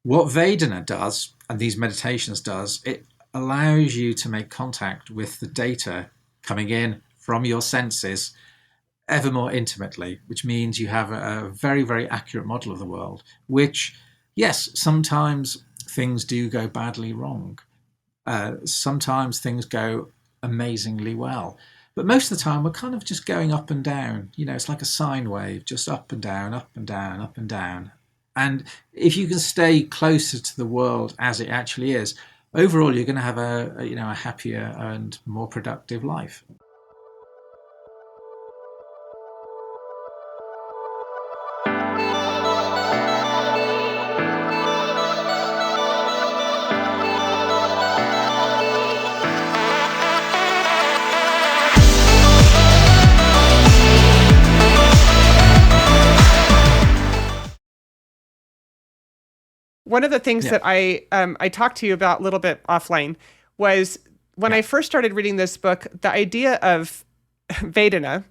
What Vedana does, and these meditations does, it allows you to make contact with the data coming in from your senses ever more intimately, which means you have a very, very accurate model of the world, which, yes, sometimes things do go badly wrong. Sometimes things go amazingly well. But most of the time, we're kind of just going up and down. It's like a sine wave, just up and down, up and down, up and down. And if you can stay closer to the world as it actually is, overall, you're going to have a happier and more productive life. One of the things Yeah. that I talked to you about a little bit offline was when Yeah. I first started reading this book, the idea of Vedana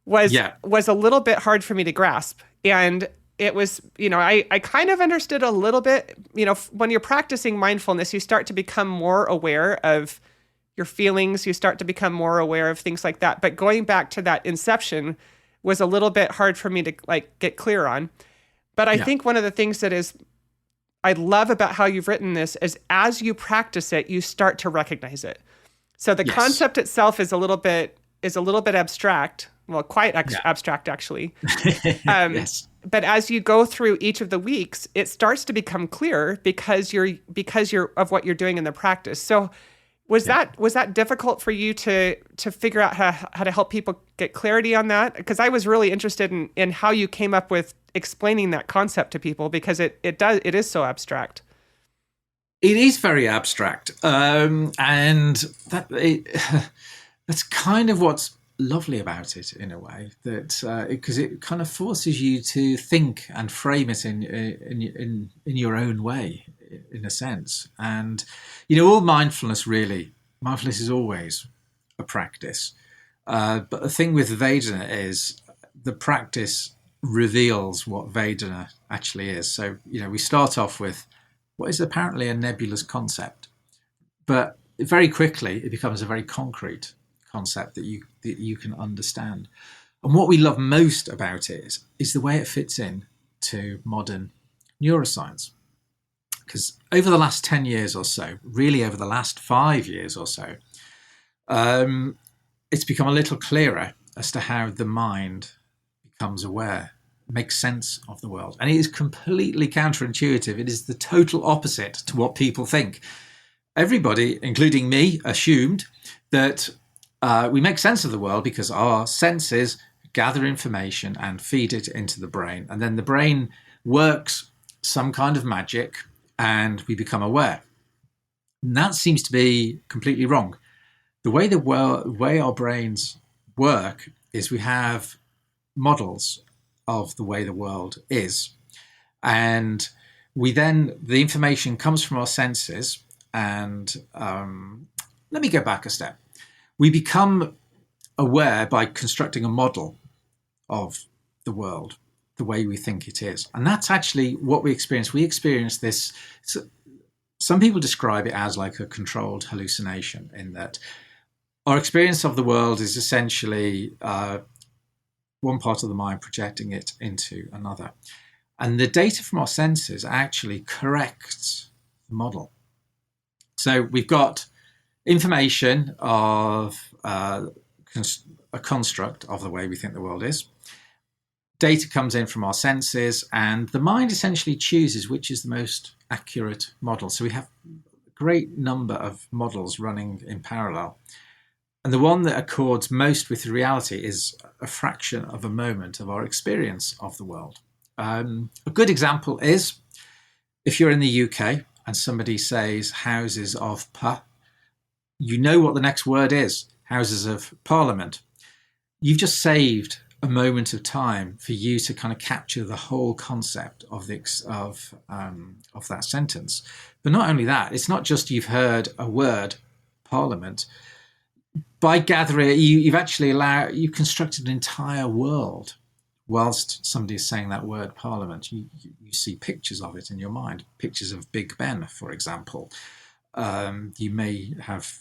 was Yeah. was a little bit hard for me to grasp. And it was, I kind of understood a little bit, when you're practicing mindfulness, you start to become more aware of your feelings, you start to become more aware of things like that. But going back to that inception was a little bit hard for me to get clear on. But I Yeah. think one of the things that is I love about how you've written this is as you practice it, you start to recognize it. So the Yes. concept itself is a little bit abstract. Well, quite Yeah. abstract actually. Um, Yes. but as you go through each of the weeks, it starts to become clear because you're of what you're doing in the practice. So Yeah. was that difficult for you to figure out how to help people get clarity on that? Because I was really interested in how you came up with explaining that concept to people because it is so abstract. It is very abstract, and that's kind of what's lovely about it in a way. That because it kind of forces you to think and frame it in your own way, in a sense. And all mindfulness is always a practice. But the thing with Vedana is the practice reveals what Vedana actually is. So we start off with what is apparently a nebulous concept. But very quickly, it becomes a very concrete concept that you can understand. And what we love most about it is the way it fits in to modern neuroscience. Because over the last 10 years or so, really over the last 5 years or so, it's become a little clearer as to how the mind becomes aware, makes sense of the world. And it is completely counterintuitive. It is the total opposite to what people think. Everybody, including me, assumed that we make sense of the world because our senses gather information and feed it into the brain. And then the brain works some kind of magic and we become aware. And that seems to be completely wrong. The way our brains work is we have models of the way the world is. And the information comes from our senses. And let me go back a step. We become aware by constructing a model of the world, the way we think it is. And that's actually what we experience. We experience this. Some people describe it as like a controlled hallucination, in that our experience of the world is essentially one part of the mind projecting it into another. And the data from our senses actually corrects the model. So we've got information of a construct of the way we think the world is. Data comes in from our senses, and the mind essentially chooses which is the most accurate model. So we have a great number of models running in parallel. And the one that accords most with reality is a fraction of a moment of our experience of the world. A good example is if you're in the UK and somebody says Houses of you know what the next word is, Houses of Parliament. You've just saved a moment of time for you to kind of capture the whole concept of that sentence. But not only that, it's not just you've heard a word, Parliament. By gathering, you've constructed an entire world whilst somebody is saying that word Parliament, you see pictures of it in your mind, pictures of Big Ben, for example. You may have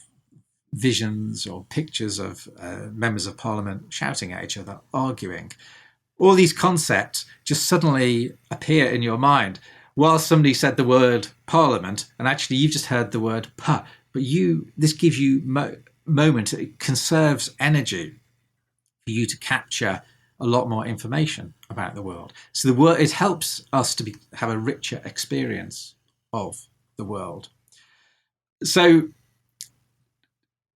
visions or pictures of members of Parliament shouting at each other, arguing. All these concepts just suddenly appear in your mind while somebody said the word Parliament, and actually you've just heard the word pa. But this gives you moment. It conserves energy for you to capture a lot more information about the world. So it helps us to have a richer experience of the world. So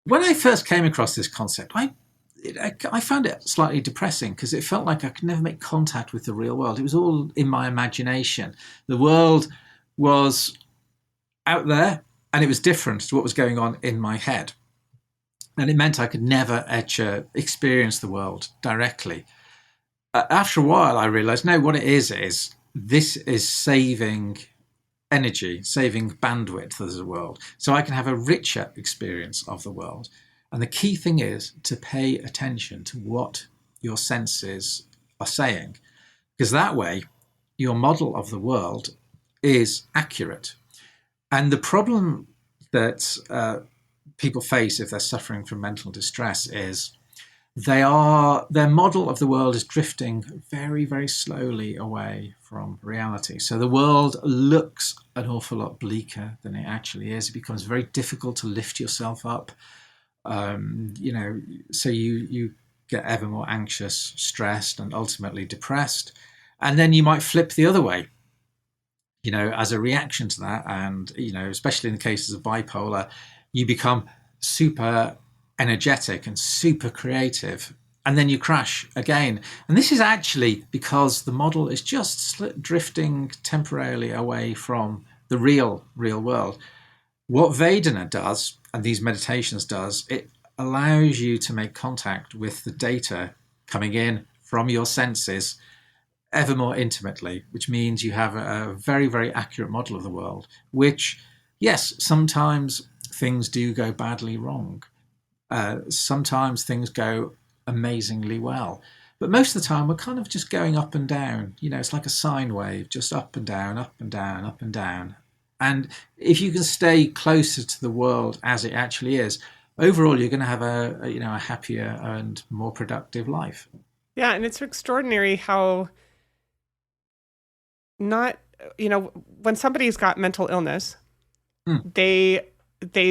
when I first came across this concept, I found it slightly depressing because it felt like I could never make contact with the real world. It was all in my imagination. The world was out there and it was different to what was going on in my head. And it meant I could never actually experience the world directly. After a while, I realized, no, what it is this is saving energy, saving bandwidth as a world, so I can have a richer experience of the world. And the key thing is to pay attention to what your senses are saying, because that way your model of the world is accurate. And the problem that people face if they're suffering from mental distress is their model of the world is drifting very, very slowly away from reality. So the world looks an awful lot bleaker than it actually is. It becomes very difficult to lift yourself up. So you get ever more anxious, stressed, and ultimately depressed. And then you might flip the other way, as a reaction to that. And, especially in the cases of bipolar, you become super energetic and super creative, and then you crash again. And this is actually because the model is just drifting temporarily away from the real world. What Vedana does, and these meditations does, it allows you to make contact with the data coming in from your senses ever more intimately, which means you have a very, very accurate model of the world, which, yes, sometimes things do go badly wrong. Sometimes things go amazingly well. But most of the time, we're kind of just going up and down. It's like a sine wave, just up and down, up and down, up and down. And if you can stay closer to the world as it actually is, overall, you're going to have a happier and more productive life. Yeah, and it's extraordinary how when somebody's got mental illness, they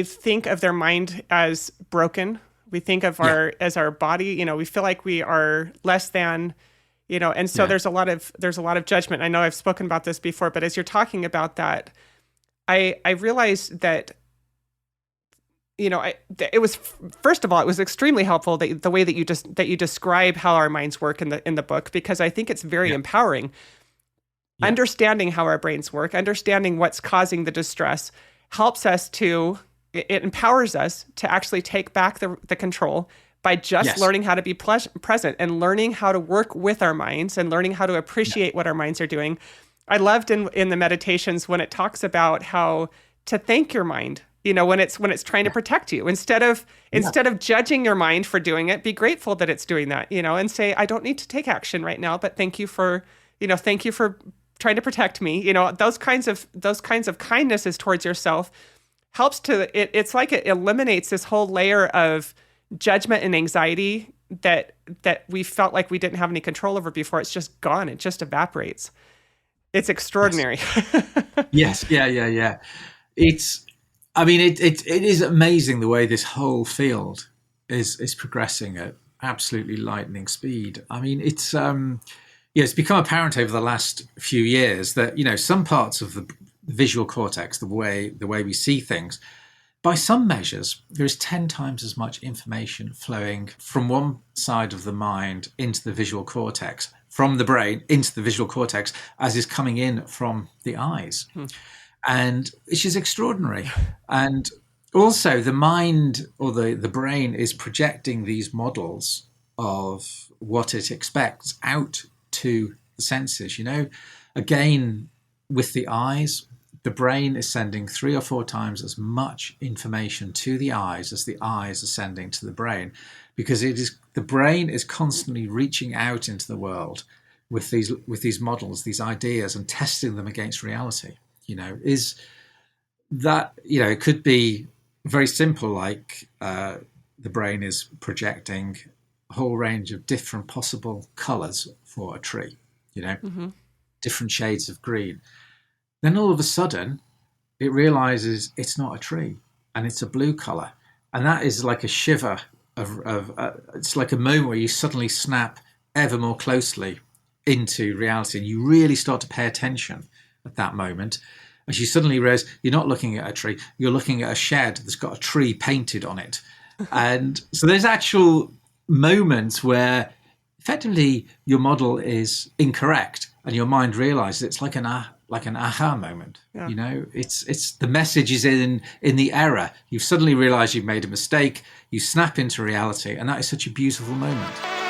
think of their mind as broken. We think of as our body, we feel like we are less than, and so there's a lot of judgment. I know I've spoken about this before, but as you're talking about that, I realized that, it was, first of all, it was extremely helpful the way that you describe how our minds work in the book, because I think it's very empowering. Yeah. Understanding how our brains work, understanding what's causing the distress, helps us it empowers us to actually take back the control by just learning how to be present and learning how to work with our minds and learning how to appreciate what our minds are doing. I loved in the meditations when it talks about how to thank your mind, when it's trying to protect you, instead of judging your mind for doing it, be grateful that it's doing that, and say, I don't need to take action right now, but thank you for trying to protect me. Those kinds of kindnesses towards yourself helps it's like it eliminates this whole layer of judgment and anxiety that we felt like we didn't have any control over before. It's just gone. It just evaporates. It's extraordinary. Yes. Yeah. It is amazing the way this whole field is progressing at absolutely lightning speed. It's become apparent over the last few years that, some parts of the visual cortex, the way we see things, by some measures, there is 10 times as much information flowing from one side of the mind into the visual cortex, from the brain into the visual cortex, as is coming in from the eyes. And which is extraordinary. And also the mind or the brain is projecting these models of what it expects out to the senses. Again, with the eyes, the brain is sending 3 or 4 times as much information to the eyes as the eyes are sending to the brain, because the brain is constantly reaching out into the world with these models, these ideas, and testing them against reality, is that, it could be very simple, like the brain is projecting a whole range of different possible colors for a tree, different shades of green. Then all of a sudden, it realizes it's not a tree and it's a blue color. And that is like a shiver it's like a moment where you suddenly snap ever more closely into reality, and you really start to pay attention at that moment, as you suddenly realize you're not looking at a tree, you're looking at a shed that's got a tree painted on it. And so there's actual moments where effectively your model is incorrect and your mind realizes it's like an aha moment. Yeah. It's the message is in the error. You suddenly realize you've made a mistake, you snap into reality, and that is such a beautiful moment.